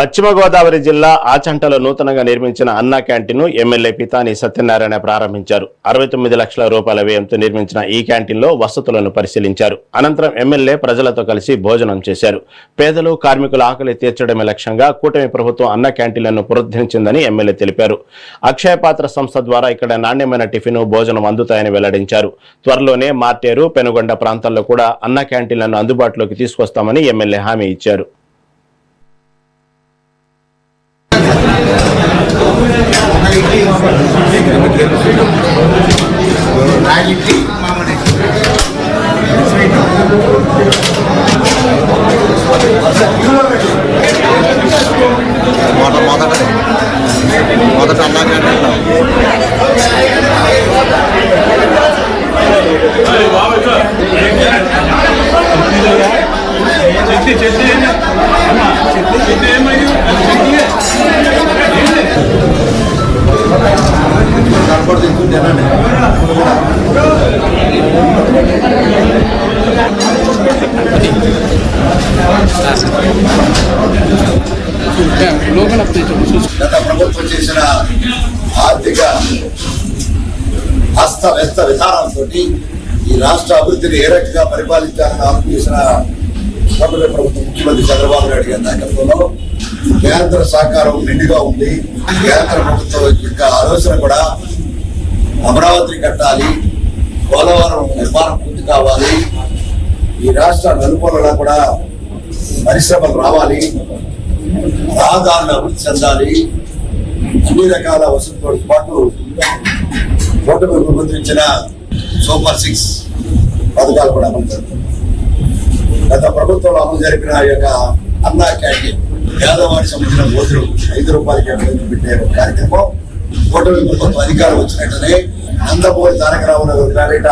పశ్చిమ గోదావరి జిల్లా ఆచంటలో నూతనంగా నిర్మించిన అన్నా క్యాంటీన్ను ఎమ్మెల్యే పితాని సత్యనారాయణ ప్రారంభించారు. 69 లక్షల రూపాయల వ్యయంతో నిర్మించిన ఈ క్యాంటీన్లో వసతులను పరిశీలించారు. అనంతరం ఎమ్మెల్యే ప్రజలతో కలిసి భోజనం చేశారు. పేదలు, కార్మికుల ఆకలి తీర్చడమే లక్ష్యంగా కూటమి ప్రభుత్వం అన్నా క్యాంటీన్లను పునరుద్ధరించిందని ఎమ్మెల్యే తెలిపారు. అక్షయ పాత్ర సంస్థ ద్వారా ఇక్కడ నాణ్యమైన టిఫిన్, భోజనం అందుతాయని వెల్లడించారు. త్వరలోనే మార్టేరు, పెనుగొండ ప్రాంతాల్లో కూడా అన్నా క్యాంటీన్లను అందుబాటులోకి తీసుకొస్తామని ఎమ్మెల్యే హామీ ఇచ్చారు. మొదట అన్నా క్యాంటీన్లో గత ప్రభుత్వం చేసిన ఆర్థిక అస్తవ్యస్త విధానంతో ఈ రాష్ట్ర అభివృద్ధిని ఏ రకంగా పరిపాలించాలని ఆలోచించిన ప్రభుత్వం ముఖ్యమంత్రి చంద్రబాబు నాయుడు గారి నాయకత్వంలో కేంద్ర సహకారం నిండుగా ఉంది. కేంద్ర ప్రభుత్వం యొక్క ఆలోచన కూడా అమరావతి కట్టాలి, పోలవరం నిర్మాణం పూర్తి కావాలి, ఈ రాష్ట్ర నలుమూలలా కూడా పరిశ్రమలు రావాలి, రహదారులు అభివృద్ధి చెందాలి, అన్ని రకాల వసతులతో పాటు కూటమి రూపొందించిన సూపర్ 6 పథకాలు కూడా అమలు జరుగుతుంది. గత ప్రభుత్వంలో అమలు జరిపిన యొక్క అన్నా క్యాంటీన్ పేదవాడికి సంబంధించిన భోజనం 5 రూపాయలకి పెట్టే కార్యక్రమం కూటమి ప్రభుత్వం అధికారం వచ్చినట్టునే నందమూరి తారక రామారావు గారిట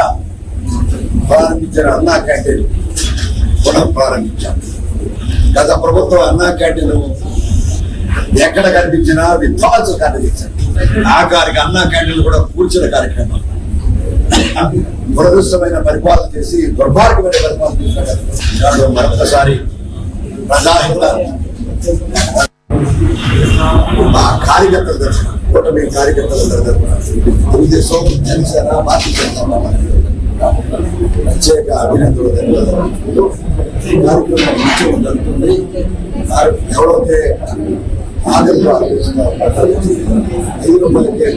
ప్రారంభించిన అన్నా క్యాంటీన్ పునః ప్రారంభించాం. గత ప్రభుత్వం అన్నా క్యాంటీన్ ఎక్కడ కనిపించినా విధ్వంసం కనిపించారు. ఆఖరికి అన్నా క్యాంటీన్లు కూడా కూర్చిన కార్యక్రమం దురదృష్టమైన పరిపాలన చేసి దుర్మార్గమైన పరిపాలన చేసిన మరొకసారి ప్రజాహిత మా కార్యకర్తల దర్శన కూటమి కార్యకర్తల తరఫున తెలుగుదేశం, జనసేన, భారతీయ జనతా పార్టీ ప్రత్యేక అభినందనలు ధన్యవాదాలు. కార్యక్రమం నిత్యం జరుగుతుంది. ఎవరైతే ఆదరణ 5 రూపాయలకే